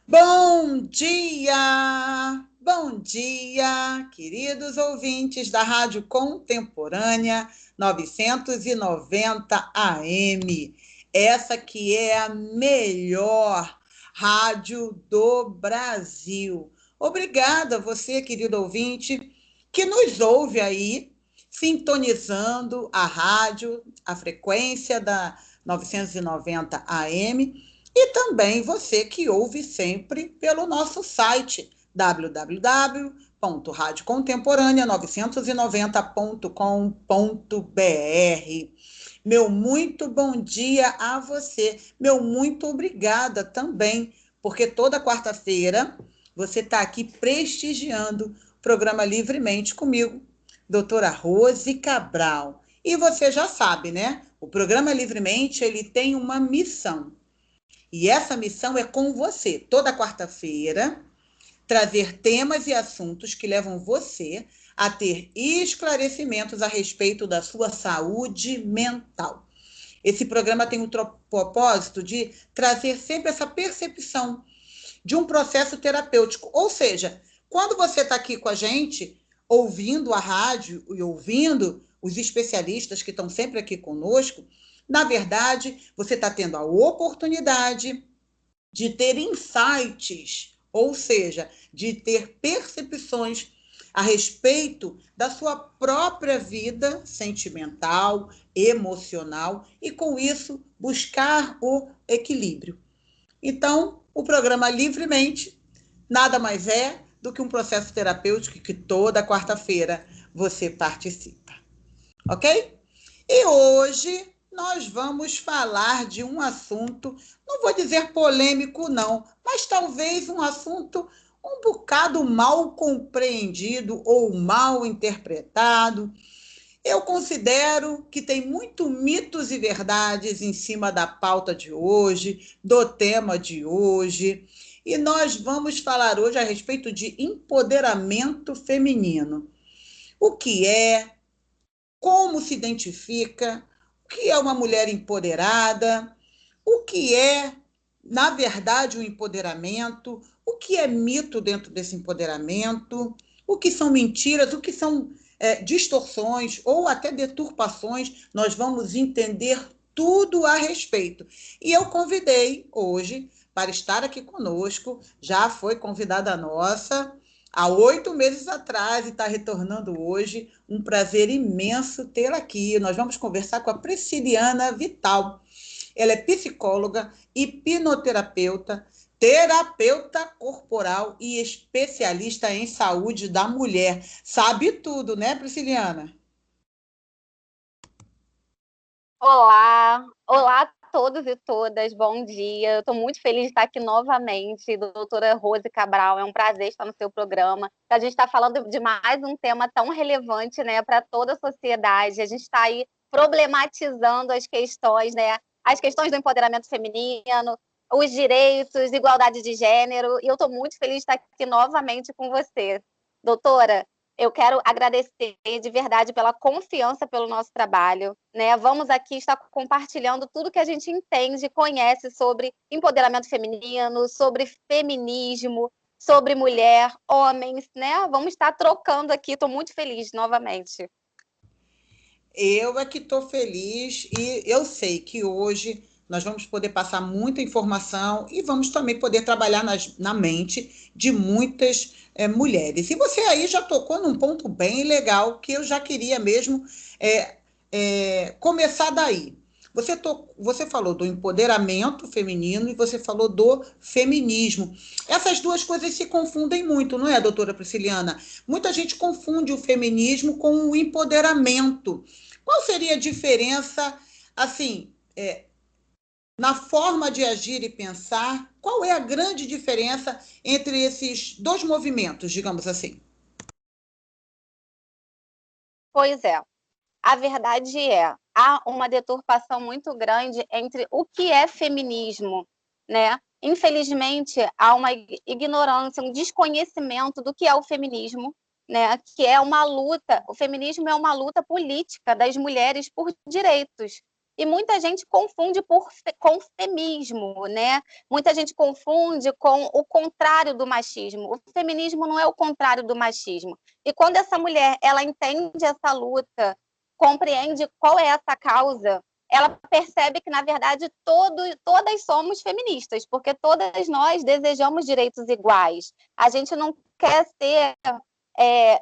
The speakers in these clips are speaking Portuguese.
Bom dia, queridos ouvintes da Rádio Contemporânea 990 AM. Essa que é a melhor rádio do Brasil. Obrigada você, querido ouvinte, que nos ouve aí, sintonizando a rádio, a frequência da 990 AM. E também você que ouve sempre pelo nosso site www.radiocontemporânea990.com.br. Meu muito bom dia a você. Meu muito obrigada também, porque toda quarta-feira você está aqui prestigiando o programa Livremente comigo, doutora Rose Cabral. E você já sabe, né? O programa Livremente ele tem uma missão. E essa missão é com você, toda quarta-feira, trazer temas e assuntos que levam você a ter esclarecimentos a respeito da sua saúde mental. Esse programa tem o propósito de trazer sempre essa percepção de um processo terapêutico. Ou seja, quando você está aqui com a gente, ouvindo a rádio e ouvindo os especialistas que estão sempre aqui conosco, na verdade, você está tendo a oportunidade de ter insights, ou seja, de ter percepções a respeito da sua própria vida sentimental, emocional e, com isso, buscar o equilíbrio. Então, o programa Livremente nada mais é do que um processo terapêutico que toda quarta-feira você participa. Ok? E hoje nós vamos falar de um assunto, não vou dizer polêmico, não, mas talvez um assunto um bocado mal compreendido ou mal interpretado. Eu considero que tem muito mitos e verdades em cima da pauta de hoje, do tema de hoje. E nós vamos falar hoje a respeito de empoderamento feminino. O que é, como se identifica, o que é uma mulher empoderada, o que é, na verdade, o empoderamento, o que é mito dentro desse empoderamento, o que são mentiras, o que são distorções ou até deturpações, nós vamos entender tudo a respeito. E eu convidei hoje para estar aqui conosco, já foi convidada nossa, há 8 meses atrás e está retornando hoje. Um prazer imenso tê-la aqui. Nós vamos conversar com a Prisciliana Vital. Ela é psicóloga, hipnoterapeuta, terapeuta corporal e especialista em saúde da mulher. Sabe tudo, né, Prisciliana? Olá a todos e todas, bom dia. Eu estou muito feliz de estar aqui novamente, doutora Rose Cabral. É um prazer estar no seu programa. A gente está falando de mais um tema tão relevante, né, para toda a sociedade. A gente está aí problematizando as questões, né, as questões do empoderamento feminino, os direitos, igualdade de gênero. E eu estou muito feliz de estar aqui novamente com você, doutora. Eu quero agradecer de verdade pela confiança pelo nosso trabalho, né? Vamos aqui estar compartilhando tudo que a gente entende e conhece sobre empoderamento feminino, sobre feminismo, sobre mulher, homens, né? Vamos estar trocando aqui, estou muito feliz novamente. Eu é que estou feliz e eu sei que hoje nós vamos poder passar muita informação e vamos também poder trabalhar na mente de muitas mulheres. E você aí já tocou num ponto bem legal que eu já queria mesmo começar daí. Você falou do empoderamento feminino e você falou do feminismo. Essas duas coisas se confundem muito, não é, doutora Prisciliana? Muita gente confunde o feminismo com o empoderamento. Qual seria a diferença, assim, na forma de agir e pensar? Qual é a grande diferença entre esses dois movimentos, digamos assim? Pois é, a verdade é, há uma deturpação muito grande entre o que é feminismo, né? Infelizmente, há uma ignorância, um desconhecimento do que é o feminismo, né? Que é uma luta, o feminismo é uma luta política das mulheres por direitos, E muita gente confunde com feminismo, né? Muita gente confunde com o contrário do machismo. O feminismo não é o contrário do machismo. E quando essa mulher ela entende essa luta, compreende qual é essa causa, ela percebe que, na verdade, todas somos feministas, porque todas nós desejamos direitos iguais. A gente não quer ser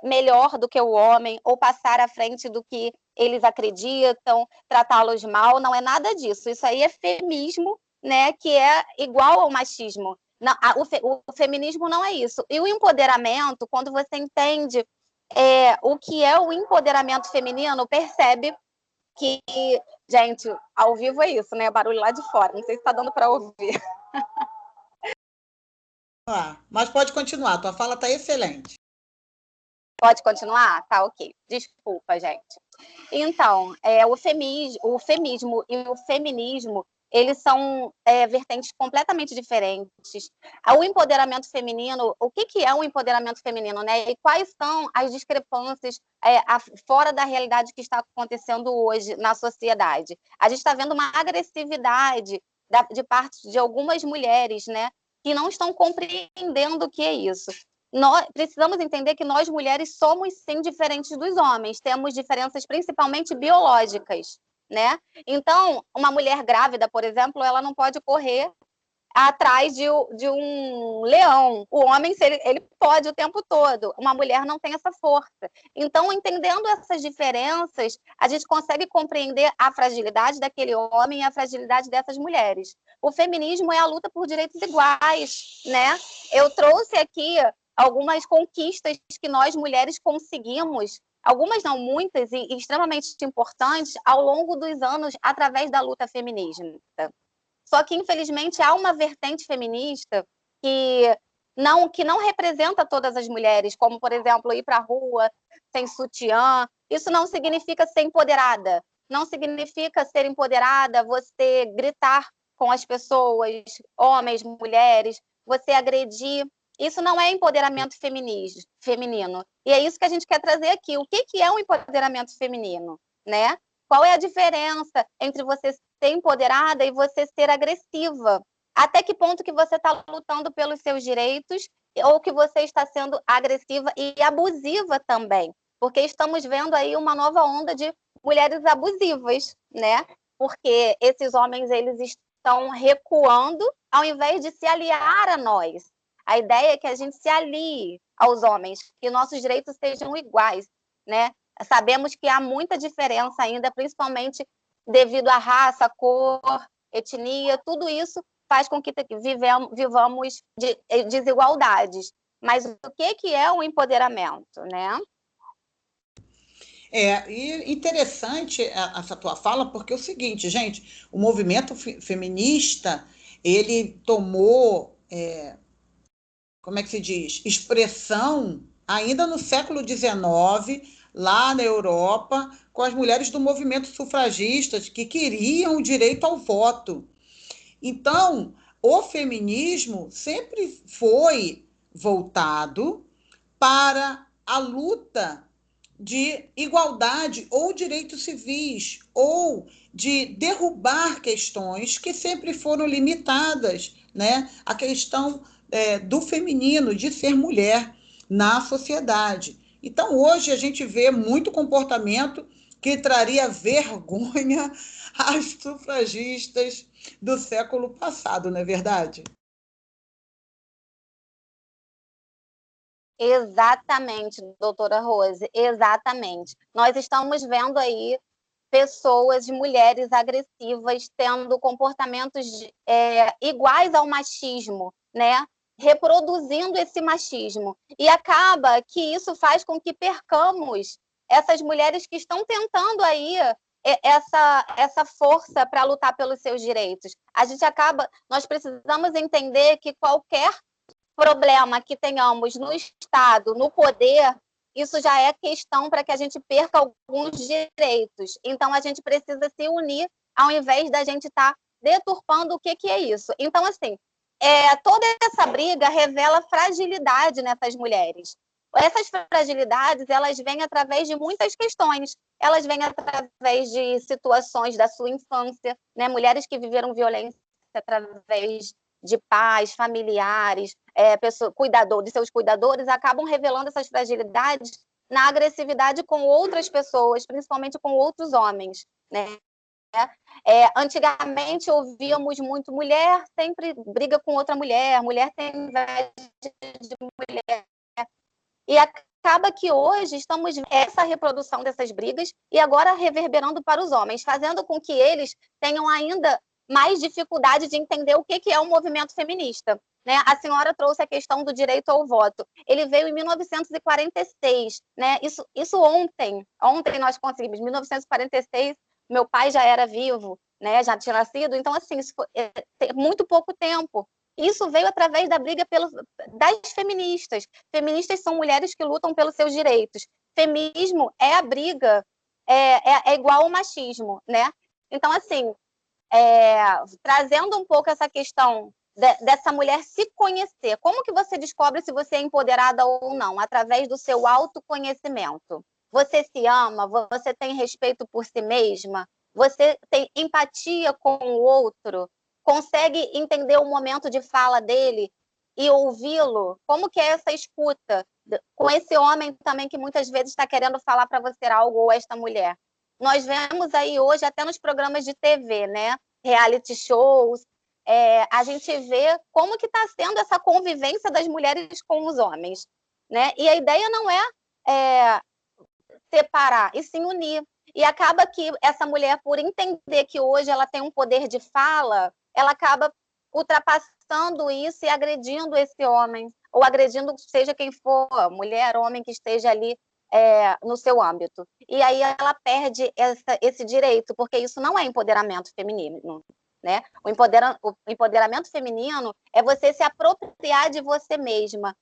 melhor do que o homem ou passar à frente do que eles acreditam, tratá-los mal, não é nada disso. Isso aí é feminismo, né, que é igual ao machismo. Não, o feminismo não é isso. E o empoderamento, quando você entende o que é o empoderamento feminino, percebe que, gente, ao vivo é isso, né? Barulho lá de fora, não sei se está dando para ouvir. Mas pode continuar, tua fala está excelente. Pode continuar? Tá, ok. Desculpa, gente. Então, o feminismo e o feminismo, eles são vertentes completamente diferentes. O empoderamento feminino, o que é o empoderamento feminino, né? E quais são as discrepâncias fora da realidade que está acontecendo hoje na sociedade? A gente está vendo uma agressividade de parte de algumas mulheres, né? Que não estão compreendendo o que é isso. Nós precisamos entender que nós, mulheres, somos, sim, diferentes dos homens. Temos diferenças principalmente biológicas, né? Então, uma mulher grávida, por exemplo, ela não pode correr atrás de um leão. O homem, ele pode o tempo todo. Uma mulher não tem essa força. Então, entendendo essas diferenças, a gente consegue compreender a fragilidade daquele homem e a fragilidade dessas mulheres. O feminismo é a luta por direitos iguais, né? Eu trouxe aqui algumas conquistas que nós, mulheres, conseguimos, algumas não, muitas, e extremamente importantes, ao longo dos anos, através da luta feminista. Só que, infelizmente, há uma vertente feminista que não representa todas as mulheres, como, por exemplo, ir para a rua sem sutiã. Isso não significa ser empoderada. Não significa ser empoderada você gritar com as pessoas, homens, mulheres, você agredir. Isso não é empoderamento feminino. E é isso que a gente quer trazer aqui. O que é um empoderamento feminino, né? Qual é a diferença entre você ser empoderada e você ser agressiva? Até que ponto que você está lutando pelos seus direitos ou que você está sendo agressiva e abusiva também? Porque estamos vendo aí uma nova onda de mulheres abusivas, né? Porque esses homens, eles estão recuando ao invés de se aliar a nós. A ideia é que a gente se alie aos homens, que nossos direitos sejam iguais, né? Sabemos que há muita diferença ainda, principalmente devido à raça, cor, etnia, tudo isso faz com que vivamos desigualdades. Mas o que é o empoderamento, né? E interessante essa tua fala, porque é o seguinte, gente, o movimento feminista, ele tomou, como é que se diz, expressão ainda no século XIX, lá na Europa, com as mulheres do movimento sufragistas que queriam o direito ao voto. Então, o feminismo sempre foi voltado para a luta de igualdade ou direitos civis, ou de derrubar questões que sempre foram limitadas, né? A questão do feminino, de ser mulher na sociedade. Então, hoje, a gente vê muito comportamento que traria vergonha às sufragistas do século passado, não é verdade? Exatamente, doutora Rose, exatamente. Nós estamos vendo aí pessoas, mulheres agressivas, tendo comportamentos iguais ao machismo, né? Reproduzindo esse machismo. E acaba que isso faz com que percamos essas mulheres que estão tentando aí essa força para lutar pelos seus direitos. Nós precisamos entender que qualquer problema que tenhamos no Estado, no poder, isso já é questão para que a gente perca alguns direitos. Então, a gente precisa se unir ao invés da gente estar deturpando o que é isso. Então, assim, toda essa briga revela fragilidade nessas mulheres. Essas fragilidades, elas vêm através de muitas questões. elas vêm através de situações da sua infância, né? Mulheres que viveram violência através de pais, familiares, de seus cuidadores, acabam revelando essas fragilidades na agressividade com outras pessoas, principalmente com outros homens, né? Antigamente ouvíamos muito mulher sempre briga com outra mulher, mulher tem inveja de mulher. E acaba que hoje estamos vendo essa reprodução dessas brigas e agora reverberando para os homens, fazendo com que eles tenham ainda mais dificuldade de entender o que é o movimento feminista. Né? A senhora trouxe a questão do direito ao voto. Ele veio em 1946, né? Isso ontem nós conseguimos. Em 1946, meu pai já era vivo, né? Já tinha nascido. Então, assim, isso foi muito pouco tempo. Isso veio através da briga das feministas. Feministas são mulheres que lutam pelos seus direitos. Feminismo é a briga, é igual ao machismo, né? Então, assim, trazendo um pouco essa questão dessa mulher se conhecer. Como que você descobre se você é empoderada ou não? Através do seu autoconhecimento. Você se ama? Você tem respeito por si mesma? Você tem empatia com o outro? Consegue entender o momento de fala dele e ouvi-lo? Como que é essa escuta com esse homem também que muitas vezes está querendo falar para você algo, ou esta mulher? Nós vemos aí hoje, até nos programas de TV, né? Reality shows, a gente vê como que está sendo essa convivência das mulheres com os homens, né? E a ideia não é separar, e sim unir. E acaba que essa mulher, por entender que hoje ela tem um poder de fala, ela acaba ultrapassando isso e agredindo esse homem, ou agredindo seja quem for, mulher, homem que esteja ali no seu âmbito. E aí ela perde esse direito, porque isso não é empoderamento feminino. Né? O empoderamento feminino é você se apropriar de você mesma.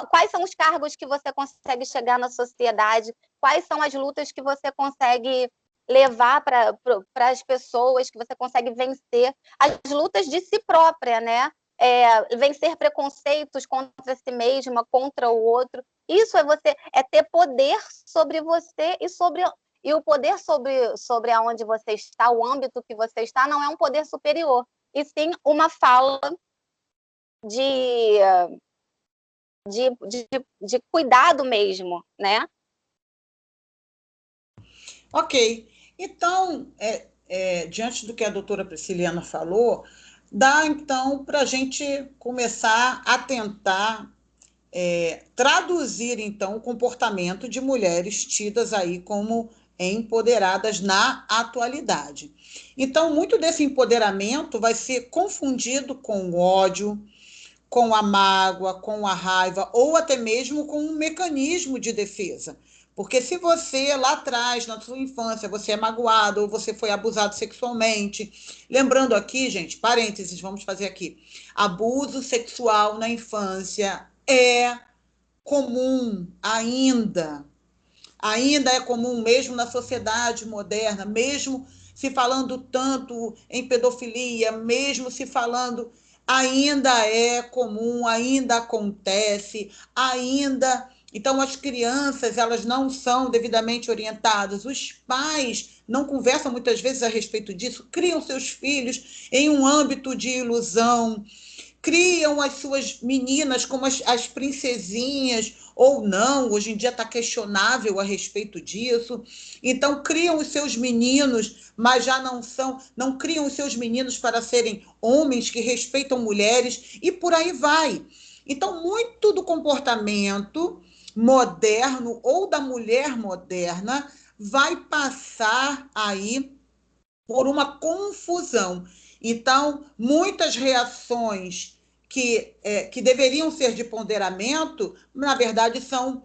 Quais são os cargos que você consegue chegar na sociedade? Quais são as lutas que você consegue levar para as pessoas, que você consegue vencer? As lutas de si própria, né? Vencer preconceitos contra si mesma, contra o outro. Isso é ter poder sobre você e o poder sobre aonde você está, o âmbito que você está, não é um poder superior, e sim uma fala de cuidado mesmo, né? Ok. Então, diante do que a doutora Prisciliana falou, dá, então, para a gente começar a tentar traduzir, então, o comportamento de mulheres tidas aí como empoderadas na atualidade. Então, muito desse empoderamento vai ser confundido com o ódio, com a mágoa, com a raiva, ou até mesmo com um mecanismo de defesa. Porque se você, lá atrás, na sua infância, você é magoado ou você foi abusado sexualmente, lembrando aqui, gente, parênteses, vamos fazer aqui, abuso sexual na infância é comum ainda é comum mesmo na sociedade moderna, mesmo se falando tanto em pedofilia, mesmo se falando, ainda é comum, ainda acontece, ainda. Então, as crianças, elas não são devidamente orientadas, os pais não conversam muitas vezes a respeito disso, criam seus filhos em um âmbito de ilusão, criam as suas meninas como as princesinhas, ou não, hoje em dia está questionável a respeito disso. Então, criam os seus meninos, mas já não criam os seus meninos para serem homens que respeitam mulheres, e por aí vai. Então, muito do comportamento moderno ou da mulher moderna vai passar aí por uma confusão. Então, muitas reações que deveriam ser de ponderamento, na verdade, são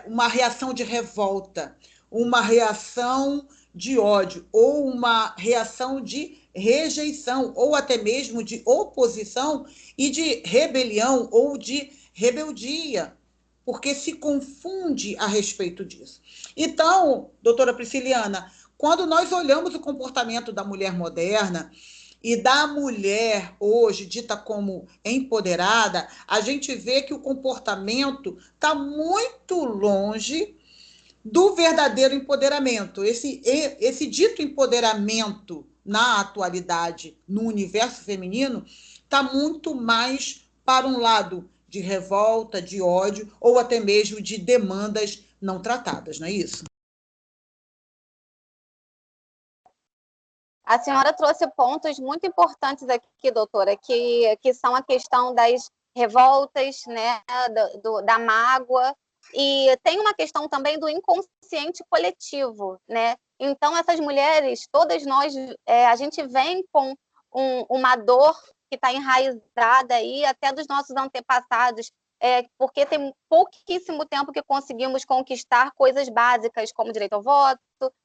uma reação de revolta, uma reação de ódio, ou uma reação de rejeição, ou até mesmo de oposição e de rebelião ou de rebeldia, porque se confunde a respeito disso. Então, doutora Prisciliana, quando nós olhamos o comportamento da mulher moderna e da mulher hoje dita como empoderada, a gente vê que o comportamento está muito longe do verdadeiro empoderamento. Esse dito empoderamento na atualidade, no universo feminino, está muito mais para um lado de revolta, de ódio, ou até mesmo de demandas não tratadas, não é isso? A senhora trouxe pontos muito importantes aqui, doutora, que são a questão das revoltas, né, da mágoa, e tem uma questão também do inconsciente coletivo, né? Então, essas mulheres, todas nós, a gente vem com uma dor que está enraizada aí até dos nossos antepassados, porque tem pouquíssimo tempo que conseguimos conquistar coisas básicas, como direito ao voto,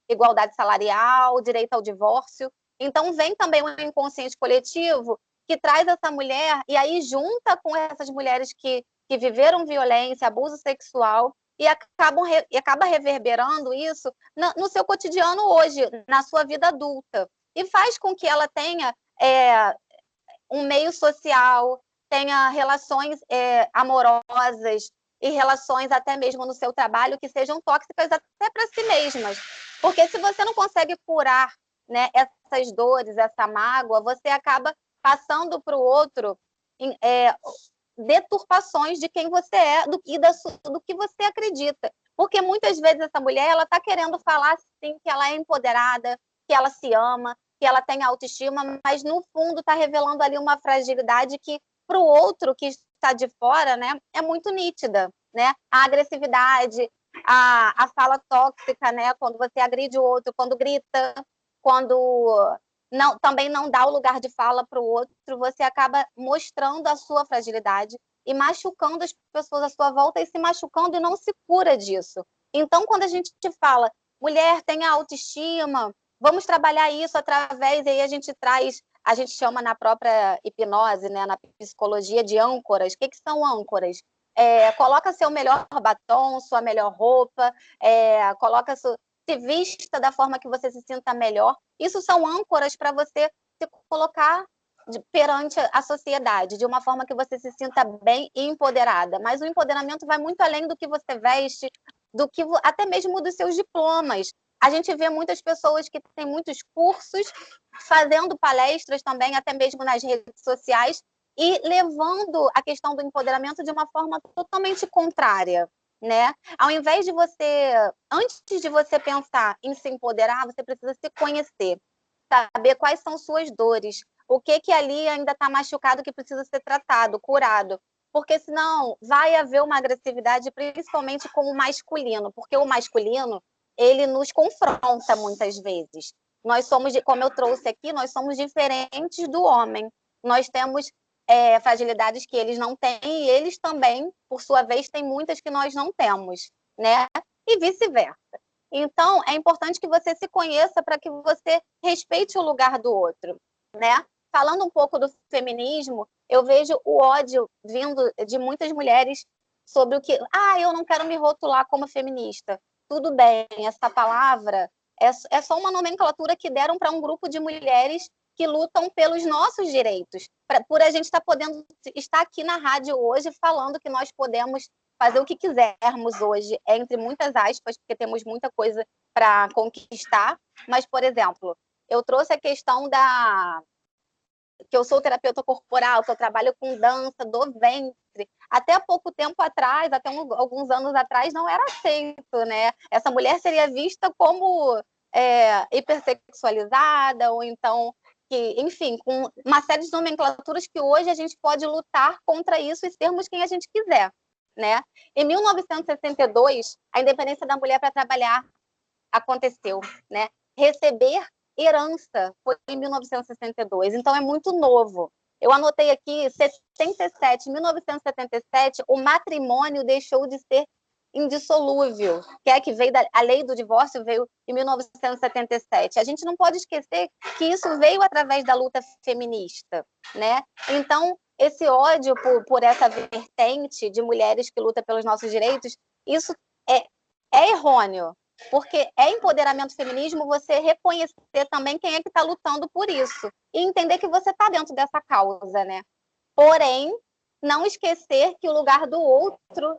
igualdade salarial, direito ao divórcio. Então, vem também um inconsciente coletivo que traz essa mulher, e aí junta com essas mulheres que viveram violência, abuso sexual, e acaba reverberando isso no seu cotidiano hoje, na sua vida adulta. E faz com que ela tenha um meio social, tenha relações amorosas e relações até mesmo no seu trabalho que sejam tóxicas até para si mesmas. Porque se você não consegue curar, né, essas dores, essa mágoa, você acaba passando para o outro deturpações de quem você é do que você acredita. Porque muitas vezes essa mulher ela está querendo falar assim, que ela é empoderada, que ela se ama, que ela tem autoestima, mas no fundo está revelando ali uma fragilidade que para o outro que está de fora, né, é muito nítida, né? A agressividade, a fala tóxica, né? Quando você agride o outro, quando grita, quando também não dá o lugar de fala para o outro, você acaba mostrando a sua fragilidade e machucando as pessoas à sua volta e se machucando e não se cura disso. Então, quando a gente fala, mulher, tenha autoestima, vamos trabalhar isso através, e aí a gente chama na própria hipnose, né, na psicologia, de âncoras. O que são âncoras? Coloca seu melhor batom, sua melhor roupa, se vista da forma que você se sinta melhor. Isso são âncoras para você se colocar perante a sociedade, de uma forma que você se sinta bem e empoderada. Mas o empoderamento vai muito além do que você veste, até mesmo dos seus diplomas. A gente vê muitas pessoas que têm muitos cursos, fazendo palestras também, até mesmo nas redes sociais, e levando a questão do empoderamento de uma forma totalmente contrária, né? Ao invés de antes de você pensar em se empoderar, você precisa se conhecer, saber quais são suas dores, o que ali ainda está machucado que precisa ser tratado, curado. Porque senão vai haver uma agressividade, principalmente com o masculino, porque o masculino, ele nos confronta muitas vezes. Nós somos, como eu trouxe aqui, nós somos diferentes do homem. Nós temos fragilidades que eles não têm e eles também, por sua vez, têm muitas que nós não temos, né? E vice-versa. Então, é importante que você se conheça para que você respeite o lugar do outro, né? Falando um pouco do feminismo, eu vejo o ódio vindo de muitas mulheres sobre o que... eu não quero me rotular como feminista. Tudo bem, essa palavra é só uma nomenclatura que deram para um grupo de mulheres que lutam pelos nossos direitos. Por a gente estar aqui na rádio hoje falando que nós podemos fazer o que quisermos hoje, entre muitas aspas, porque temos muita coisa para conquistar. Mas, por exemplo, eu trouxe a questão que eu sou terapeuta corporal, que eu trabalho com dança do ventre. Até pouco tempo atrás, alguns anos atrás, não era aceito, né? Essa mulher seria vista como hipersexualizada, ou então, enfim, com uma série de nomenclaturas que hoje a gente pode lutar contra isso e sermos quem a gente quiser, né? Em 1962, a independência da mulher para trabalhar aconteceu, né? Receber herança foi em 1962, então é muito novo. Eu anotei aqui, 1977, o matrimônio deixou de ser indissolúvel, que veio a lei do divórcio veio em 1977. A gente não pode esquecer que isso veio através da luta feminista, né? Então, esse ódio por essa vertente de mulheres que lutam pelos nossos direitos, isso é errôneo, porque é empoderamento feminismo você reconhecer também quem é que está lutando por isso e entender que você está dentro dessa causa, né? Porém, não esquecer que o lugar do outro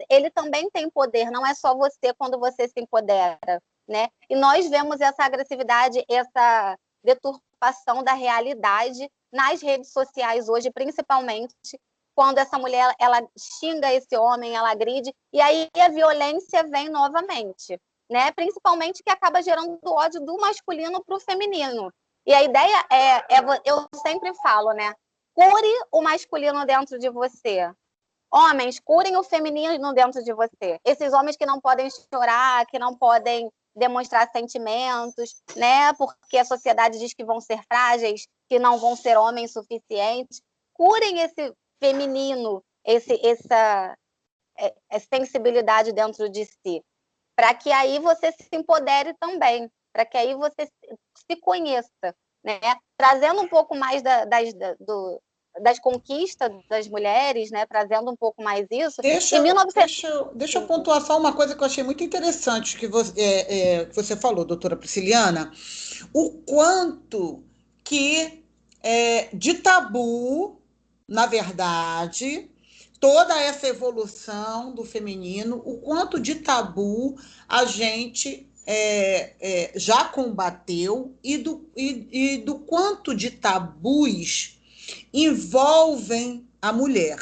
ele também tem poder, não é só você quando você se empodera, né? E nós vemos essa agressividade, essa deturpação da realidade nas redes sociais hoje, principalmente quando essa mulher ela xinga esse homem, ela agride, e aí a violência vem novamente, né? Principalmente que acaba gerando ódio do masculino para o feminino. E a ideia eu sempre falo, né? Cure o masculino dentro de você. Homens, curem o feminino dentro de você. Esses homens que não podem chorar, que não podem demonstrar sentimentos, né? Porque a sociedade diz que vão ser frágeis, que não vão ser homens suficientes. Curem esse feminino, essa sensibilidade dentro de si, para que aí você se empodere também, para que aí você se conheça, né? Trazendo um pouco mais das conquistas das mulheres, né? Trazendo um pouco mais isso. Deixa, Em 1900... deixa eu pontuar só uma coisa que eu achei muito interessante que você falou, doutora Prisciliana, o quanto que de tabu, na verdade, toda essa evolução do feminino, o quanto de tabu a gente já combateu e do quanto de tabus envolvem a mulher.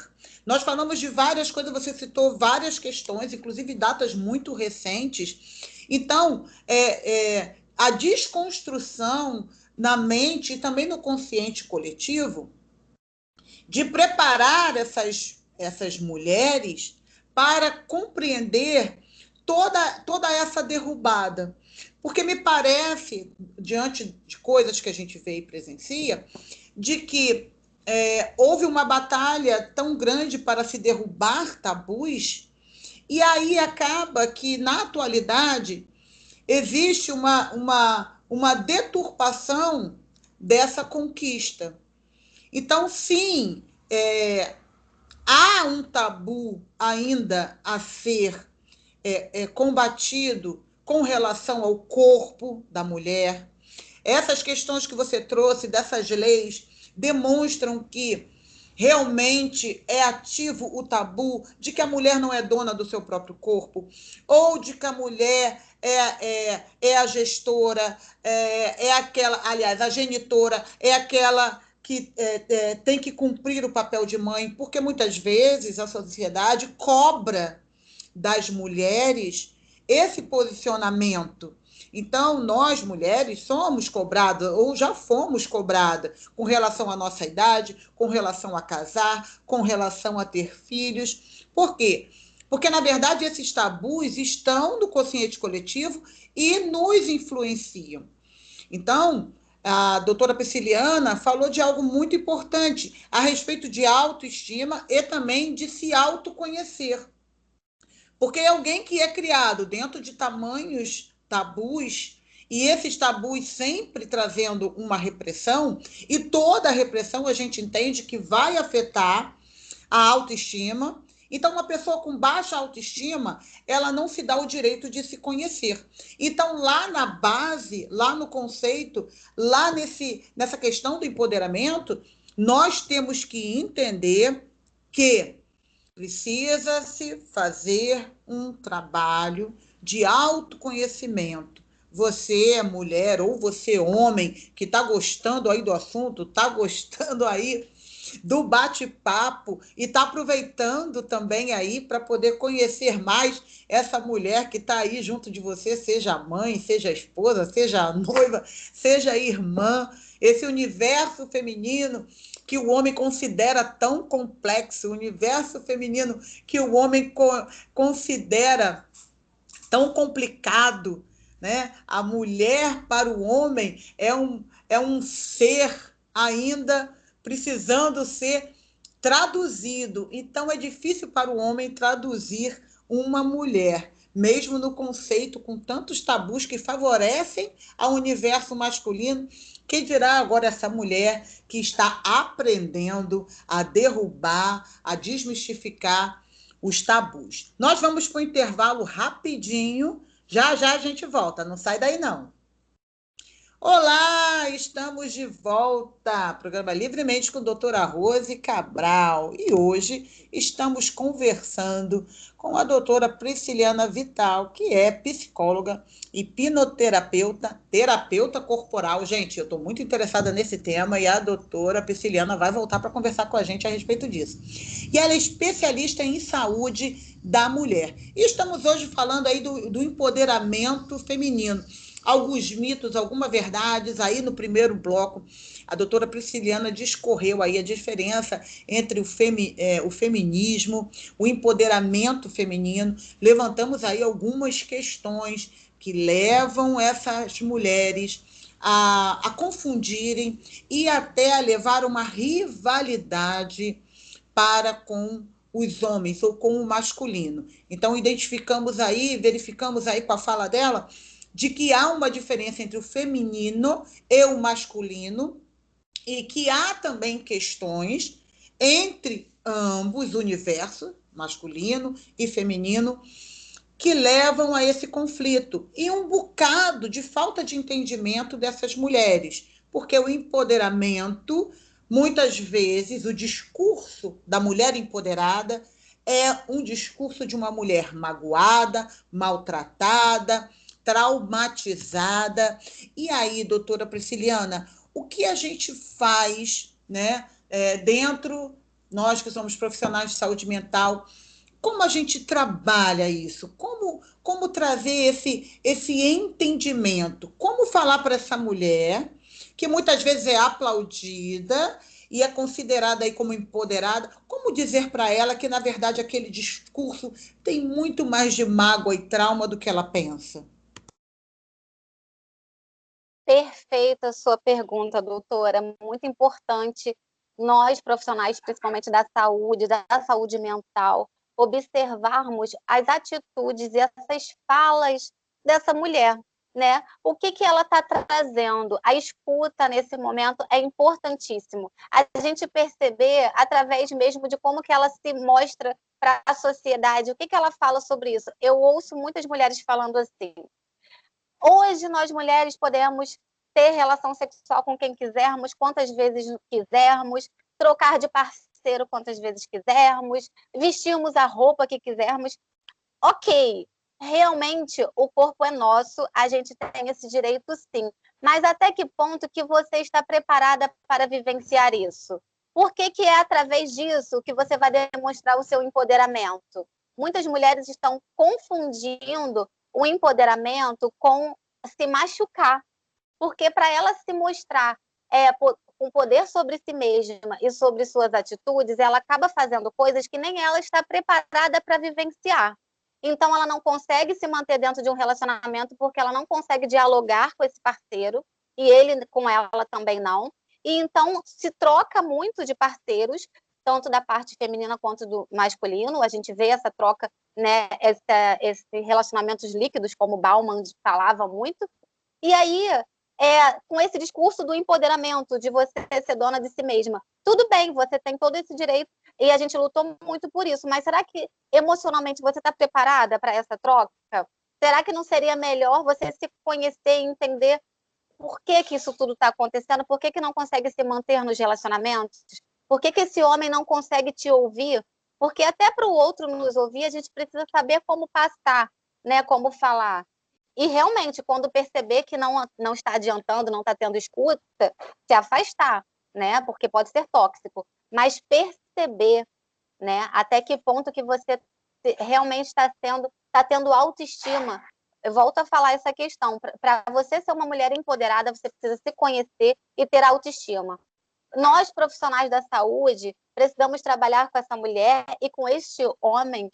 Nós falamos de várias coisas, você citou várias questões, inclusive datas muito recentes. Então, a desconstrução na mente e também no consciente coletivo de preparar essas mulheres para compreender toda essa derrubada. Porque me parece, diante de coisas que a gente vê e presencia, de que houve uma batalha tão grande para se derrubar tabus, e aí acaba que, na atualidade, existe uma deturpação dessa conquista. Então, sim, há um tabu ainda a ser combatido com relação ao corpo da mulher. Essas questões que você trouxe, dessas leis, demonstram que realmente é ativo o tabu de que a mulher não é dona do seu próprio corpo, ou de que a mulher é a gestora, aquela, aliás, a genitora é aquela que tem que cumprir o papel de mãe, porque muitas vezes a sociedade cobra das mulheres esse posicionamento. Então, nós, mulheres, somos cobradas, ou já fomos cobradas, com relação à nossa idade, com relação a casar, com relação a ter filhos. Por quê? Porque, na verdade, esses tabus estão no consciente coletivo e nos influenciam. Então, a doutora Prisciliana falou de algo muito importante a respeito de autoestima e também de se autoconhecer. Porque é alguém que é criado dentro de tamanhos tabus, e esses tabus sempre trazendo uma repressão, e toda a repressão a gente entende que vai afetar a autoestima. Então, uma pessoa com baixa autoestima, ela não se dá o direito de se conhecer. Então, lá na base, lá no conceito, lá nessa questão do empoderamento, nós temos que entender que precisa-se fazer um trabalho de autoconhecimento. Você é mulher ou você é homem que está gostando aí do assunto, está gostando aí do bate-papo e está aproveitando também aí para poder conhecer mais essa mulher que está aí junto de você, seja mãe, seja esposa, seja noiva, seja irmã, esse universo feminino que o homem considera tão complexo, o universo feminino que o homem considera tão complicado, né? A mulher para o homem é um ser ainda precisando ser traduzido. Então, é difícil para o homem traduzir uma mulher, mesmo no conceito com tantos tabus que favorecem ao universo masculino. Que dirá agora essa mulher que está aprendendo a derrubar, a desmistificar os tabus. Nós vamos para o intervalo rapidinho, já já a gente volta, não sai daí não. Olá, estamos de volta. Programa Livremente com a doutora Rose Cabral. E hoje estamos conversando com a doutora Prisciliana Vital, que é psicóloga, hipnoterapeuta, terapeuta corporal. Gente, eu estou muito interessada nesse tema e a doutora Prisciliana vai voltar para conversar com a gente a respeito disso. E ela é especialista em saúde da mulher. E estamos hoje falando aí do empoderamento feminino. Alguns mitos, algumas verdades. Aí no primeiro bloco, a doutora Prisciliana discorreu aí a diferença entre o feminismo, o empoderamento feminino. Levantamos aí algumas questões que levam essas mulheres a confundirem e até a levar uma rivalidade para com os homens ou com o masculino. Então, verificamos aí com a fala dela, de que há uma diferença entre o feminino e o masculino e que há também questões entre ambos universos, masculino e feminino, que levam a esse conflito e um bocado de falta de entendimento dessas mulheres, porque o empoderamento, muitas vezes, o discurso da mulher empoderada é um discurso de uma mulher magoada, maltratada, traumatizada. E aí, doutora Prisciliana, o que a gente faz, né, dentro, nós que somos profissionais de saúde mental, como a gente trabalha isso? Como trazer esse entendimento? Como falar para essa mulher, que muitas vezes é aplaudida e é considerada aí como empoderada, como dizer para ela que, na verdade, aquele discurso tem muito mais de mágoa e trauma do que ela pensa? Perfeita a sua pergunta, doutora. Muito importante nós, profissionais, principalmente da saúde mental, observarmos as atitudes e essas falas dessa mulher, né? O que que ela está trazendo? A escuta nesse momento é importantíssimo. A gente perceber através mesmo de como que ela se mostra para a sociedade, o que que ela fala sobre isso. Eu ouço muitas mulheres falando assim: hoje nós mulheres podemos ter relação sexual com quem quisermos, quantas vezes quisermos, trocar de parceiro quantas vezes quisermos, vestirmos a roupa que quisermos. Ok, realmente o corpo é nosso, a gente tem esse direito sim. Mas até que ponto que você está preparada para vivenciar isso? Por que que é através disso que você vai demonstrar o seu empoderamento? Muitas mulheres estão confundindo o empoderamento com se machucar, porque para ela se mostrar com poder sobre si mesma e sobre suas atitudes, ela acaba fazendo coisas que nem ela está preparada para vivenciar. Então, ela não consegue se manter dentro de um relacionamento porque ela não consegue dialogar com esse parceiro e ele com ela também não. E então se troca muito de parceiros, tanto da parte feminina quanto do masculino. A gente vê essa troca, né, esse relacionamentos líquidos, como Bauman falava muito. E aí, com esse discurso do empoderamento, de você ser dona de si mesma, tudo bem, você tem todo esse direito e a gente lutou muito por isso, mas será que emocionalmente você está preparada para essa troca? Será que não seria melhor você se conhecer e entender por que que isso tudo está acontecendo? Por que que não consegue se manter nos relacionamentos? Por que que esse homem não consegue te ouvir? Porque até para o outro nos ouvir, a gente precisa saber como passar, né? Como falar. E realmente, quando perceber que não está adiantando, não está tendo escuta, se afastar, né? Porque pode ser tóxico. Mas perceber, né? Até que ponto que você realmente está tendo autoestima. Eu volto a falar essa questão. Para você ser uma mulher empoderada, você precisa se conhecer e ter autoestima. Nós, profissionais da saúde, precisamos trabalhar com essa mulher e com este homem,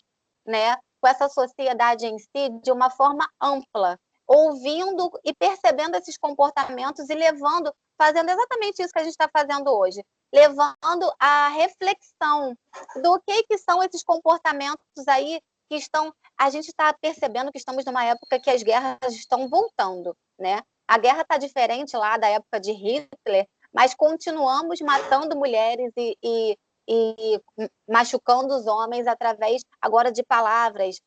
né, com essa sociedade em si, de uma forma ampla, ouvindo e percebendo esses comportamentos e levando, fazendo exatamente isso que a gente está fazendo hoje, levando a reflexão do que são esses comportamentos aí que estão... A gente está percebendo que estamos numa época que as guerras estão voltando, né? A guerra está diferente lá da época de Hitler, mas continuamos matando mulheres e machucando os homens através agora de palavras,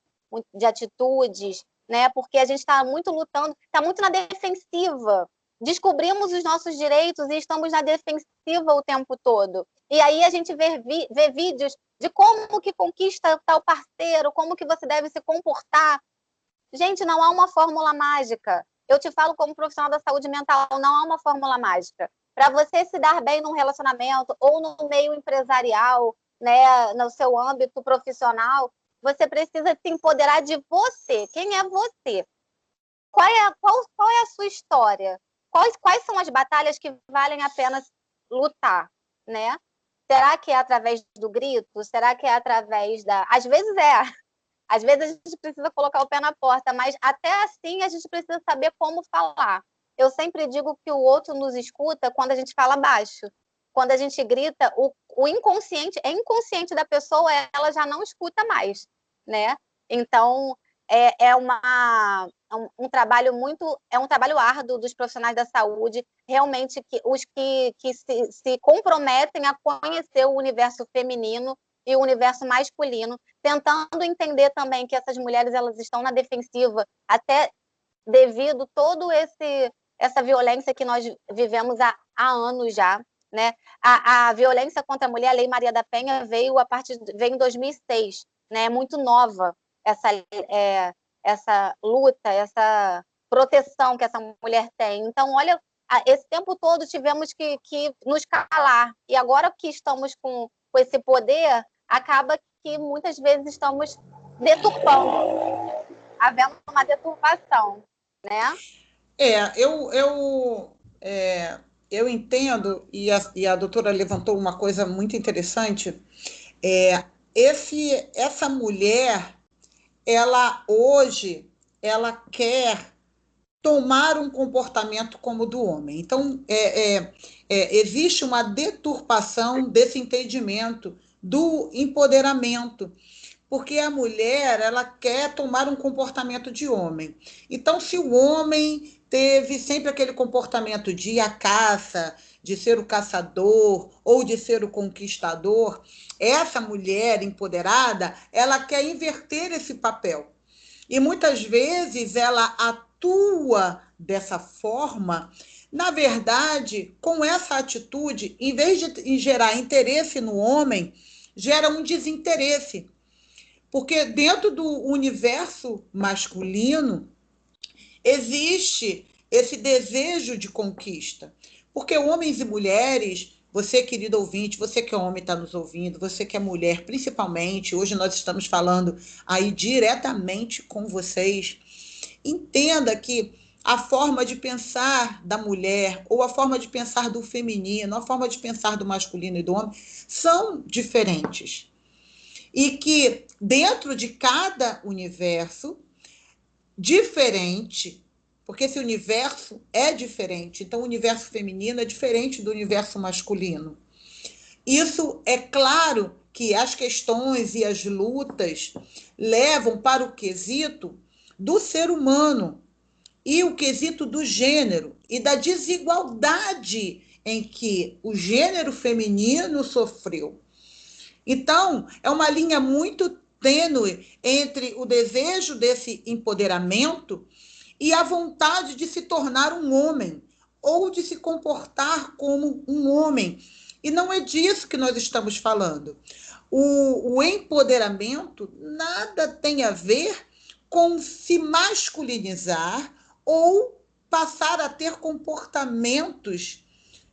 de atitudes, né? Porque a gente está muito lutando, está muito na defensiva, descobrimos os nossos direitos e estamos na defensiva o tempo todo. E aí a gente vê vídeos de como que conquista tal parceiro, como que você deve se comportar. Gente, não há uma fórmula mágica. Eu te falo como profissional da saúde mental, não há uma fórmula mágica. Para você se dar bem num relacionamento ou no meio empresarial, né, no seu âmbito profissional, você precisa se empoderar de você. Quem é você? Qual é a sua história? Quais são as batalhas que valem a pena lutar, né? Será que é através do grito? Será que é através da... Às vezes é. Às vezes a gente precisa colocar o pé na porta, mas até assim a gente precisa saber como falar. Eu sempre digo que o outro nos escuta quando a gente fala baixo. Quando a gente grita, o inconsciente, é inconsciente da pessoa, ela já não escuta mais, né? Então, um trabalho um trabalho árduo dos profissionais da saúde, realmente os que se comprometem a conhecer o universo feminino e o universo masculino, tentando entender também que essas mulheres elas estão na defensiva, até devido todo essa violência que nós vivemos há anos já, né? A violência contra a mulher, a Lei Maria da Penha veio em 2006, né? É muito nova essa luta, essa proteção que essa mulher tem. Então, olha, esse tempo todo tivemos que nos calar, e agora que estamos com esse poder, acaba que muitas vezes estamos deturpando, havendo uma deturpação, né? Eu entendo, e a doutora levantou uma coisa muito interessante. Essa mulher, ela hoje, ela quer tomar um comportamento como o do homem. Então, existe uma deturpação desse entendimento do empoderamento, porque a mulher, ela quer tomar um comportamento de homem. Então, se o homem teve sempre aquele comportamento de ir à caça, de ser o caçador ou de ser o conquistador, essa mulher empoderada, ela quer inverter esse papel. E muitas vezes ela atua dessa forma, na verdade, com essa atitude, em vez de gerar interesse no homem, gera um desinteresse. Porque dentro do universo masculino existe esse desejo de conquista. Porque homens e mulheres, você, querido ouvinte, você que é homem está nos ouvindo, você que é mulher, principalmente, hoje nós estamos falando aí diretamente com vocês, entenda que a forma de pensar da mulher, ou a forma de pensar do feminino, a forma de pensar do masculino e do homem, são diferentes. E que dentro de cada universo diferente, porque esse universo é diferente, então o universo feminino é diferente do universo masculino. Isso é claro que as questões e as lutas levam para o quesito do ser humano e o quesito do gênero e da desigualdade em que o gênero feminino sofreu. Então, é uma linha muito tênue entre o desejo desse empoderamento e a vontade de se tornar um homem ou de se comportar como um homem. E não é disso que nós estamos falando. O empoderamento nada tem a ver com se masculinizar ou passar a ter comportamentos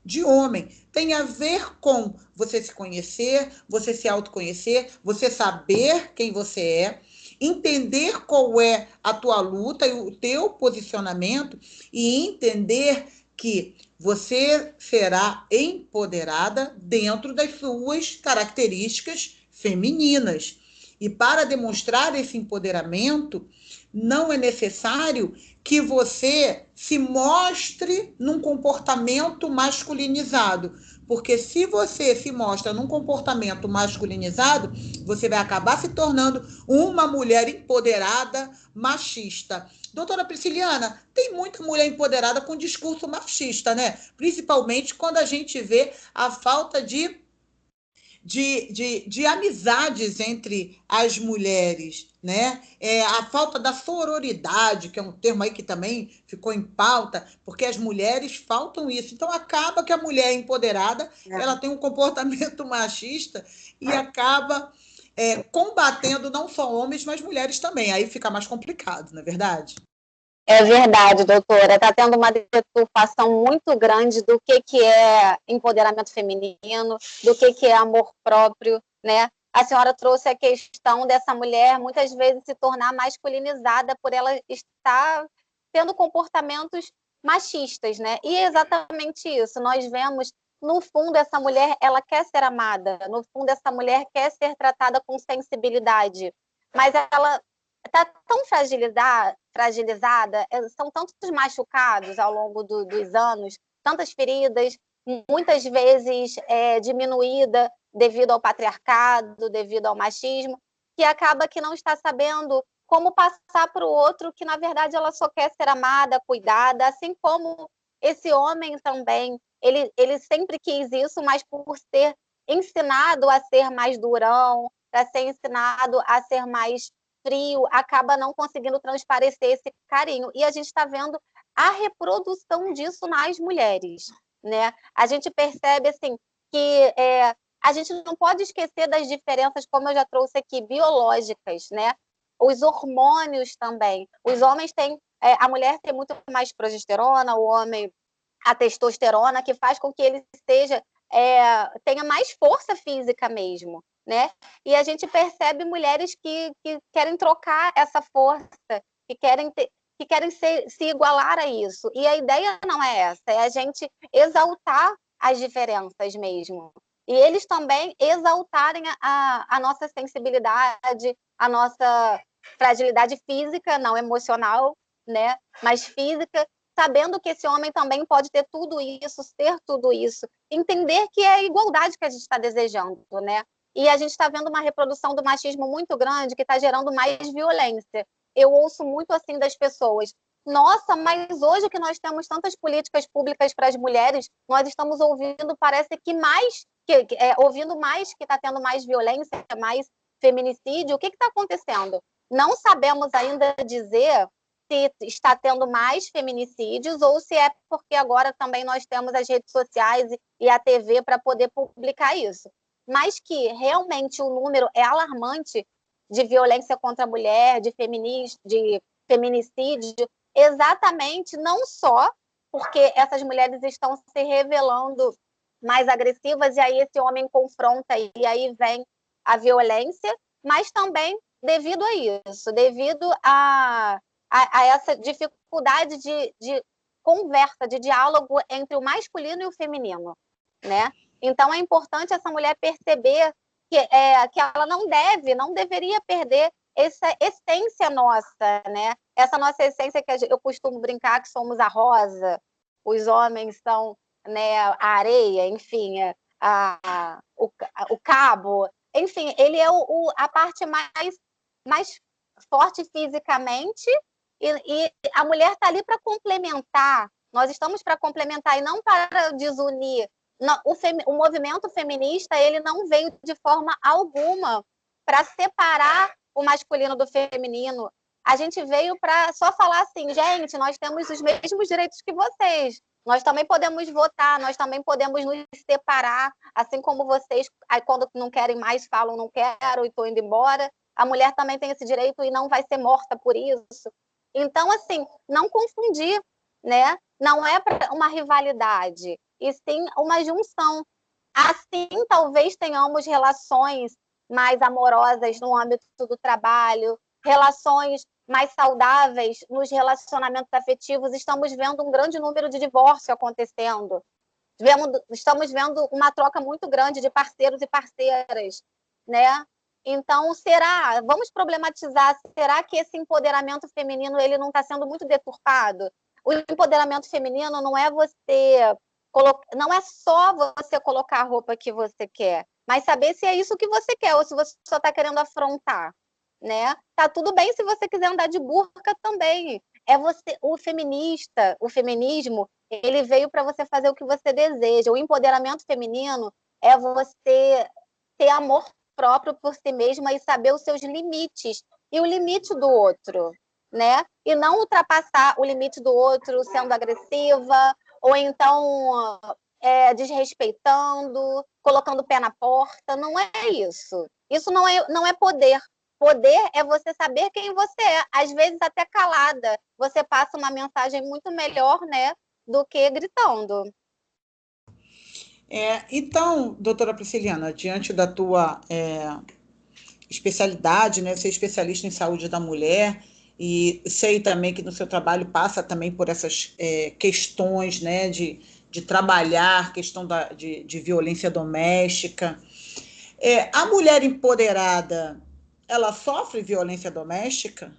de homem. Tem a ver com você se conhecer, você se autoconhecer, você saber quem você é, entender qual é a tua luta e o teu posicionamento e entender que você será empoderada dentro das suas características femininas. E para demonstrar esse empoderamento, não é necessário que você se mostre num comportamento masculinizado. Porque se você se mostra num comportamento masculinizado, você vai acabar se tornando uma mulher empoderada, machista. Doutora Prisciliana, tem muita mulher empoderada com discurso machista, né? Principalmente quando a gente vê a falta de amizades entre as mulheres, né? A falta da sororidade, que é um termo aí que também ficou em pauta, porque as mulheres faltam isso. Então, acaba que a mulher empoderada, ela tem um comportamento machista e acaba combatendo não só homens, mas mulheres também. Aí fica mais complicado, não é verdade? É verdade, doutora. Está tendo uma deturpação muito grande do que é empoderamento feminino, do que é amor próprio, né? A senhora trouxe a questão dessa mulher muitas vezes se tornar masculinizada por ela estar tendo comportamentos machistas, né? E é exatamente isso. Nós vemos, no fundo, essa mulher, ela quer ser amada. No fundo, essa mulher quer ser tratada com sensibilidade. Mas ela está tão fragilizada, são tantos machucados ao longo dos anos, tantas feridas, muitas vezes diminuída devido ao patriarcado, devido ao machismo, que acaba que não está sabendo como passar para o outro que, na verdade, ela só quer ser amada, cuidada, assim como esse homem também, ele sempre quis isso, mas por ser ensinado a ser mais durão, para ser ensinado a ser mais frio, acaba não conseguindo transparecer esse carinho. E a gente está vendo a reprodução disso nas mulheres, né? A gente percebe, assim, que a gente não pode esquecer das diferenças, como eu já trouxe aqui, biológicas, né? Os hormônios também. Os homens têm... a mulher tem muito mais progesterona, o homem a testosterona, que faz com que ele tenha mais força física mesmo, né? E a gente percebe mulheres que querem trocar essa força, que querem se igualar a isso. E a ideia não é essa, é a gente exaltar as diferenças mesmo. E eles também exaltarem a nossa sensibilidade, a nossa fragilidade física, não emocional, né? Mas física, sabendo que esse homem também pode ter tudo isso, ser tudo isso, entender que é a igualdade que a gente está desejando, né? E a gente está vendo uma reprodução do machismo muito grande que está gerando mais violência. Eu ouço muito assim das pessoas: nossa, mas hoje que nós temos tantas políticas públicas para as mulheres, nós estamos ouvindo, parece que ouvindo mais que está tendo mais violência, mais feminicídio. O que está acontecendo? Não sabemos ainda dizer se está tendo mais feminicídios ou se é porque agora também nós temos as redes sociais e a TV para poder publicar isso. Mas que realmente o número é alarmante de violência contra a mulher, de feminicídio, exatamente não só porque essas mulheres estão se revelando mais agressivas e aí esse homem confronta e aí vem a violência, mas também devido a isso, devido a essa dificuldade de conversa, de diálogo entre o masculino e o feminino, né? Então é importante essa mulher perceber que ela não deveria perder essa essência nossa, né? Essa nossa essência que eu costumo brincar que somos a rosa, os homens são, né, a areia, enfim, o cabo, enfim, ele é a parte mais forte fisicamente e a mulher está ali para complementar. Nós estamos para complementar e não para desunir. O movimento feminista ele não veio de forma alguma para separar o masculino do feminino. A gente veio para só falar assim, gente, nós temos os mesmos direitos que vocês. Nós também podemos votar, nós também podemos nos separar, assim como vocês, aí quando não querem mais, falam não quero e estou indo embora. A mulher também tem esse direito e não vai ser morta por isso. Então, assim, não confundir, né? Não é para uma rivalidade, e sim uma junção. Assim, talvez tenhamos relações mais amorosas no âmbito do trabalho, relações mais saudáveis nos relacionamentos afetivos. Estamos vendo um grande número de divórcio acontecendo. Estamos vendo uma troca muito grande de parceiros e parceiras, né? Então, vamos problematizar, será que esse empoderamento feminino ele não está sendo muito deturpado? O empoderamento feminino não é só você colocar a roupa que você quer, mas saber se é isso que você quer ou se você só está querendo afrontar, né? Tá tudo bem se você quiser andar de burca também. O feminismo, ele veio para você fazer o que você deseja. O empoderamento feminino é você ter amor próprio por si mesma e saber os seus limites e o limite do outro, né? E não ultrapassar o limite do outro sendo agressiva, ou então desrespeitando, colocando o pé na porta. Não é isso. Isso não é poder. Poder é você saber quem você é. Às vezes, até calada, você passa uma mensagem muito melhor, né, do que gritando. Então, doutora Prisciliana, diante da tua especialidade, né? Você é especialista em saúde da mulher e sei também que no seu trabalho passa também por essas questões, né? De trabalhar, questão de violência doméstica. A mulher empoderada, ela sofre violência doméstica?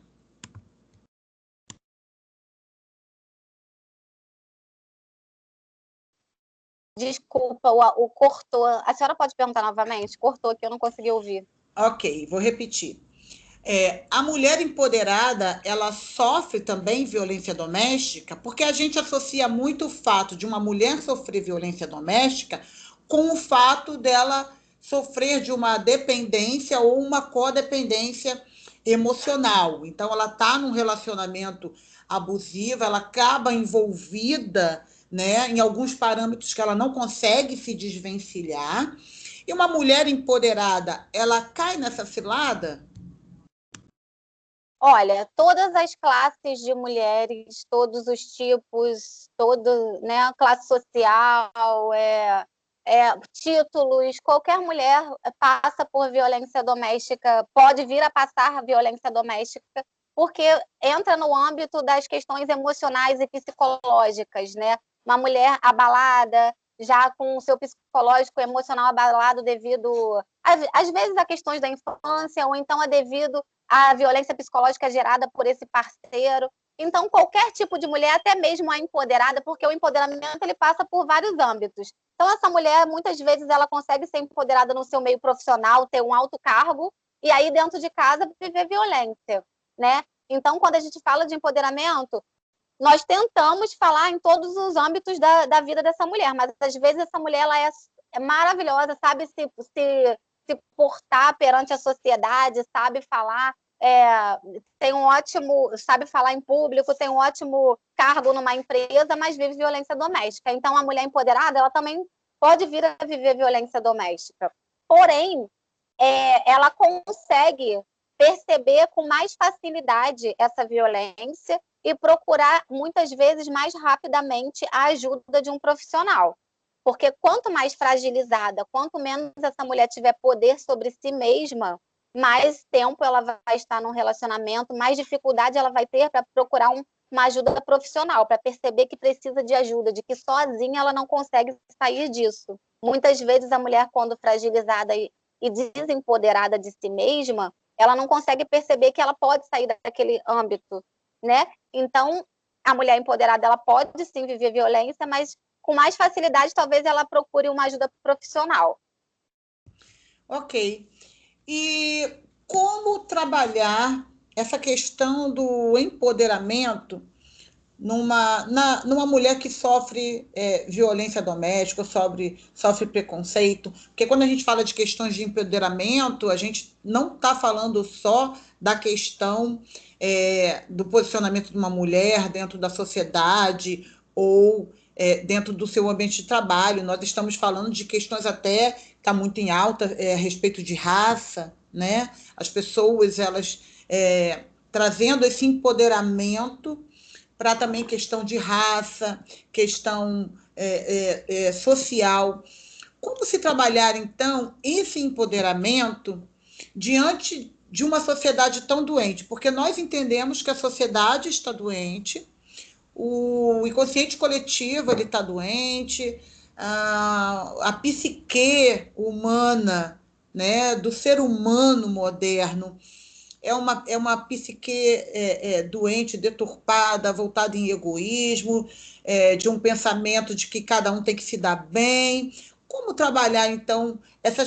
Desculpa, o cortou. A senhora pode perguntar novamente? Cortou aqui, eu não consegui ouvir. Ok, vou repetir. A mulher empoderada, ela sofre também violência doméstica, porque a gente associa muito o fato de uma mulher sofrer violência doméstica com o fato dela sofrer de uma dependência ou uma codependência emocional. Então, ela está num relacionamento abusivo, ela acaba envolvida, né, em alguns parâmetros que ela não consegue se desvencilhar. E uma mulher empoderada, ela cai nessa cilada? Olha, todas as classes de mulheres, todos os tipos, né, classe social, títulos, qualquer mulher passa por violência doméstica, pode vir a passar violência doméstica, porque entra no âmbito das questões emocionais e psicológicas, né? Uma mulher abalada, já com o seu psicológico emocional abalado devido, às vezes, a questões da infância, ou então devido à violência psicológica gerada por esse parceiro. Então, qualquer tipo de mulher, até mesmo a empoderada, porque o empoderamento ele passa por vários âmbitos. Então, essa mulher, muitas vezes, ela consegue ser empoderada no seu meio profissional, ter um alto cargo, e aí, dentro de casa, viver violência, né? Então, quando a gente fala de empoderamento, nós tentamos falar em todos os âmbitos da vida dessa mulher, mas às vezes essa mulher ela é maravilhosa, sabe se portar perante a sociedade, sabe falar, tem um ótimo, sabe falar em público, tem um ótimo cargo numa empresa, mas vive violência doméstica. Então, a mulher empoderada, ela também pode vir a viver violência doméstica. Porém, ela consegue perceber com mais facilidade essa violência e procurar, muitas vezes, mais rapidamente a ajuda de um profissional. Porque quanto mais fragilizada, quanto menos essa mulher tiver poder sobre si mesma, mais tempo ela vai estar num relacionamento, mais dificuldade ela vai ter para procurar uma ajuda profissional, para perceber que precisa de ajuda, de que sozinha ela não consegue sair disso. Muitas vezes a mulher, quando fragilizada e desempoderada de si mesma, ela não consegue perceber que ela pode sair daquele âmbito, né? Então, a mulher empoderada, ela pode sim viver violência, mas com mais facilidade, talvez ela procure uma ajuda profissional. Ok. E como trabalhar essa questão do empoderamento numa mulher que sofre violência doméstica, sofre preconceito? Porque quando a gente fala de questões de empoderamento, a gente não está falando só da questão do posicionamento de uma mulher dentro da sociedade ou dentro do seu ambiente de trabalho. Nós estamos falando de questões até que está muito em alta a respeito de raça, né? As pessoas elas trazendo esse empoderamento para também questão de raça, questão social. Como se trabalhar, então, esse empoderamento diante de uma sociedade tão doente? Porque nós entendemos que a sociedade está doente, o inconsciente coletivo está doente, a psique humana, né, do ser humano moderno, é uma psique doente, deturpada, voltada em egoísmo, de um pensamento de que cada um tem que se dar bem. Como trabalhar, então, essa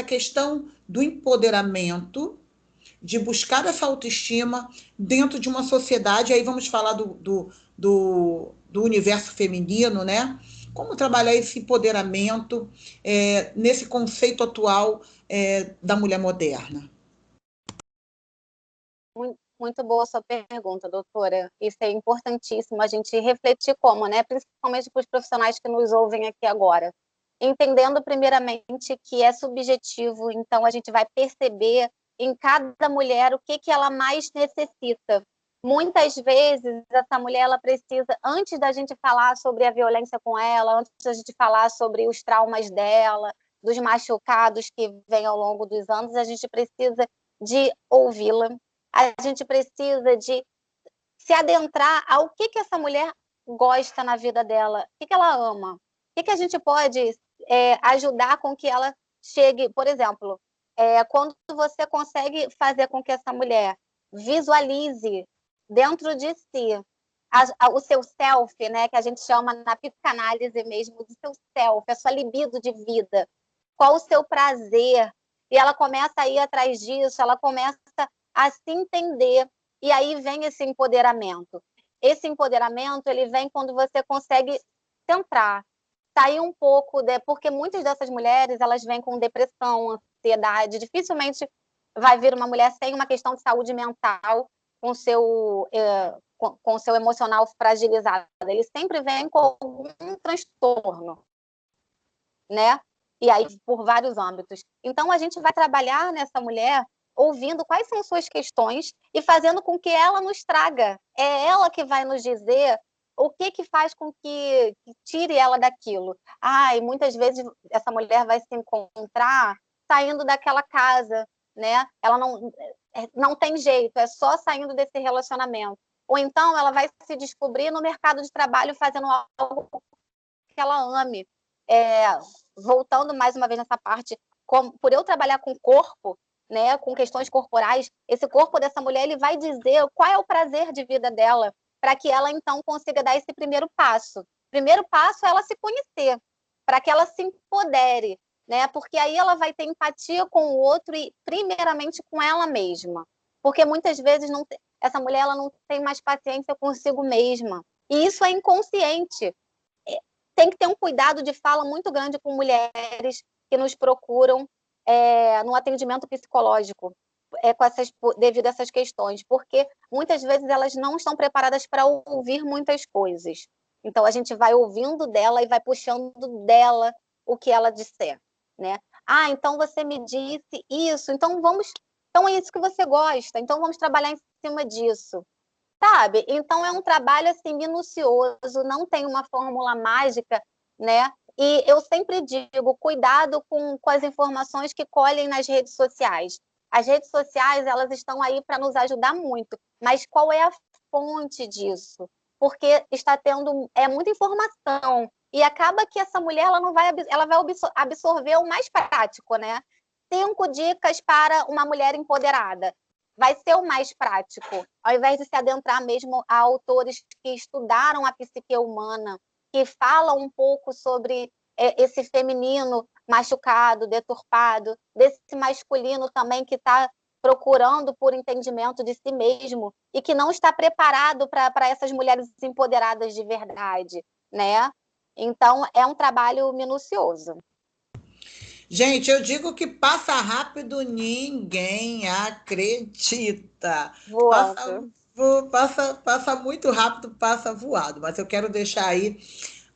questão do empoderamento, de buscar essa autoestima dentro de uma sociedade, aí vamos falar do universo feminino, né? Como trabalhar esse empoderamento nesse conceito atual da mulher moderna? Muito boa a sua pergunta, doutora. Isso é importantíssimo a gente refletir como, né? Principalmente para os profissionais que nos ouvem aqui agora. Entendendo, primeiramente, que é subjetivo, então a gente vai perceber em cada mulher o que ela mais necessita. Muitas vezes, essa mulher ela precisa, antes da gente falar sobre a violência com ela, antes da gente falar sobre os traumas dela, dos machucados que vêm ao longo dos anos, a gente precisa de ouvi-la, a gente precisa de se adentrar ao que essa mulher gosta na vida dela, o que ela ama, o que a gente pode ajudar com que ela chegue, por exemplo, quando você consegue fazer com que essa mulher visualize dentro de si o seu self, né, que a gente chama na psicanálise mesmo, do seu self, a sua libido de vida, qual o seu prazer, e ela começa a ir atrás disso, ela começa a se entender, e aí vem esse empoderamento. Esse empoderamento, ele vem quando você consegue centrar, sair um pouco, porque muitas dessas mulheres, elas vêm com depressão, ansiedade, dificilmente vai vir uma mulher sem uma questão de saúde mental, com o seu emocional fragilizado. Eles sempre vêm com algum transtorno, né? E aí, por vários âmbitos. Então, a gente vai trabalhar nessa mulher ouvindo quais são suas questões e fazendo com que ela nos traga. É ela que vai nos dizer o que faz com que tire ela daquilo. E muitas vezes essa mulher vai se encontrar saindo daquela casa, né? Ela não tem jeito, é só saindo desse relacionamento. Ou então ela vai se descobrir no mercado de trabalho fazendo algo que ela ame. Voltando mais uma vez nessa parte, por eu trabalhar com o corpo, né, com questões corporais, esse corpo dessa mulher ele vai dizer qual é o prazer de vida dela, para que ela então consiga dar esse primeiro passo. O primeiro passo é ela se conhecer, para que ela se empodere, né? Porque aí ela vai ter empatia com o outro e primeiramente com ela mesma. Porque muitas vezes essa mulher ela não tem mais paciência consigo mesma. E isso é inconsciente. Tem que ter um cuidado de fala muito grande com mulheres que nos procuram no atendimento psicológico devido a essas questões, porque muitas vezes elas não estão preparadas para ouvir muitas coisas. Então, a gente vai ouvindo dela e vai puxando dela o que ela disser, né? Então você me disse isso, então é isso que você gosta, então vamos trabalhar em cima disso. Sabe? Então é um trabalho assim minucioso, não tem uma fórmula mágica, né? E eu sempre digo, cuidado com as informações que colhem nas redes sociais. As redes sociais, elas estão aí para nos ajudar muito, mas qual é a fonte disso? Porque está tendo muita informação e acaba que essa mulher ela vai absorver o mais prático, né? 5 dicas para uma mulher empoderada. Vai ser o mais prático, ao invés de se adentrar mesmo a autores que estudaram a psique humana, que falam um pouco sobre esse feminino machucado, deturpado, desse masculino também que está procurando por entendimento de si mesmo e que não está preparado para essas mulheres empoderadas de verdade, né? Então, é um trabalho minucioso. Gente, eu digo que passa rápido, ninguém acredita. Voando. Passa muito rápido, passa voado. Mas eu quero deixar aí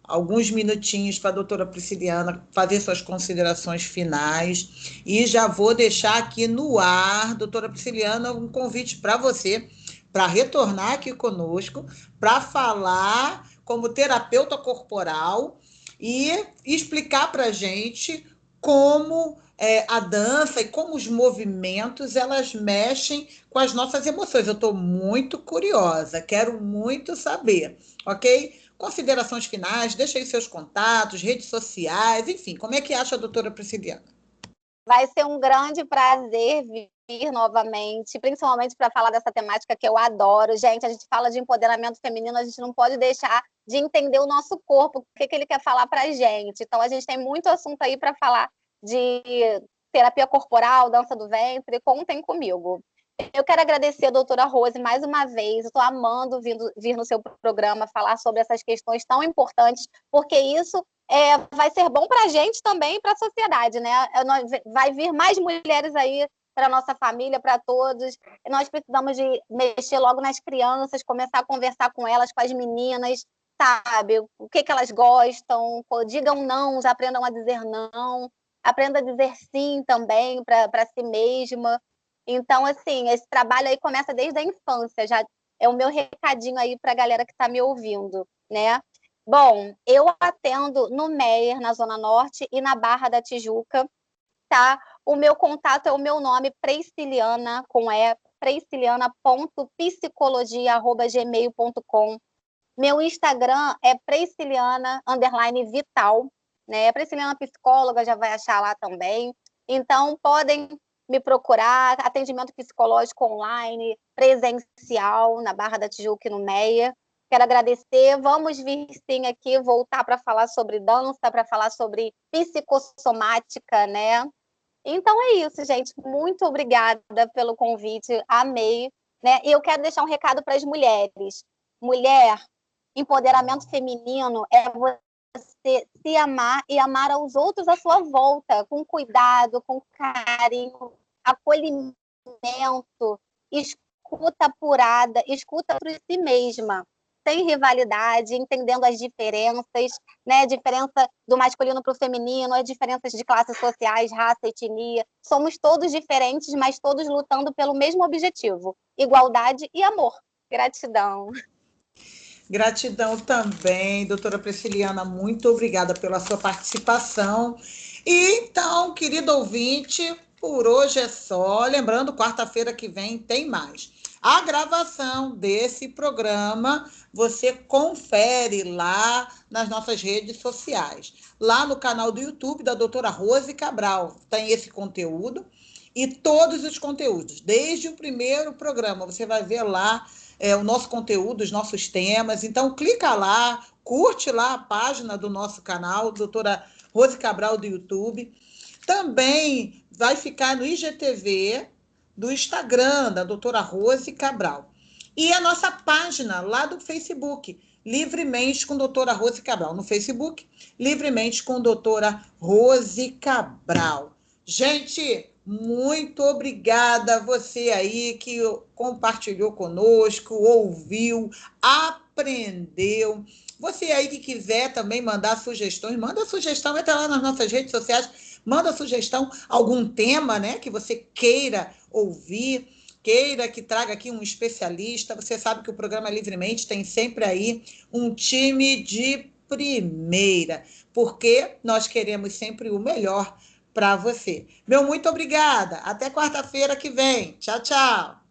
alguns minutinhos para a doutora Prisciliana fazer suas considerações finais. E já vou deixar aqui no ar, doutora Prisciliana, um convite para você, para retornar aqui conosco, para falar como terapeuta corporal e explicar para a gente como a dança e como os movimentos elas mexem com as nossas emoções. Eu estou muito curiosa, quero muito saber, ok? Considerações finais, deixa aí seus contatos, redes sociais, enfim, como é que acha a doutora Prisciliana? Vai ser um grande prazer vir novamente, principalmente para falar dessa temática que eu adoro. Gente, a gente fala de empoderamento feminino, a gente não pode deixar de entender o nosso corpo, o que ele quer falar para a gente. Então, a gente tem muito assunto aí para falar de terapia corporal, dança do ventre, contem comigo. Eu quero agradecer a doutora Rose mais uma vez, eu estou amando vir no seu programa falar sobre essas questões tão importantes, porque isso vai ser bom para a gente também e para a sociedade, né? Vai vir mais mulheres aí para nossa família, para todos. Nós precisamos de mexer logo nas crianças, começar a conversar com elas, com as meninas, sabe? O que elas gostam, digam não, aprendam a dizer não, aprenda a dizer sim também para si mesma. Então, assim, esse trabalho aí começa desde a infância, já é o meu recadinho aí para a galera que está me ouvindo, né? Bom, eu atendo no Meier, na Zona Norte, e na Barra da Tijuca, tá? O meu contato é o meu nome, Prisciliana, prisciliana.psicologia@gmail.com. Meu Instagram é Prisciliana_Vital, né? Prisciliana Psicóloga, já vai achar lá também. Então, podem me procurar, atendimento psicológico online, presencial, na Barra da Tijuca e no Meia. Quero agradecer. Vamos vir, sim, aqui, voltar para falar sobre dança, para falar sobre psicossomática, né? Então é isso, gente. Muito obrigada pelo convite. Amei, né? E eu quero deixar um recado para as mulheres. Mulher, empoderamento feminino é você se amar e amar aos outros à sua volta, com cuidado, com carinho, acolhimento, escuta apurada, escuta para si mesma, sem rivalidade, entendendo as diferenças, né? Diferença do masculino para o feminino, as diferenças de classes sociais, raça, etnia. Somos todos diferentes, mas todos lutando pelo mesmo objetivo: igualdade e amor. Gratidão. Gratidão também, doutora Prisciliana, muito obrigada pela sua participação. E então, querido ouvinte, por hoje é só. Lembrando, quarta-feira que vem tem mais. A gravação desse programa você confere lá nas nossas redes sociais. Lá no canal do YouTube da doutora Rose Cabral tem esse conteúdo e todos os conteúdos, desde o primeiro programa, você vai ver lá o nosso conteúdo, os nossos temas. Então, clica lá, curte lá a página do nosso canal, doutora Rose Cabral do YouTube. Também vai ficar no IGTV do Instagram da doutora Rose Cabral. E a nossa página lá do Facebook, Livremente com doutora Rose Cabral. No Facebook, Livremente com doutora Rose Cabral. Gente, muito obrigada a você aí que compartilhou conosco, ouviu, aprendeu. Você aí que quiser também mandar sugestões, manda sugestão, entra lá nas nossas redes sociais, manda sugestão, algum tema, né, que você queira ouvir, queira que traga aqui um especialista. Você sabe que o programa Livremente tem sempre aí um time de primeira, porque nós queremos sempre o melhor para você. Meu muito obrigada. Até quarta-feira que vem. Tchau, tchau.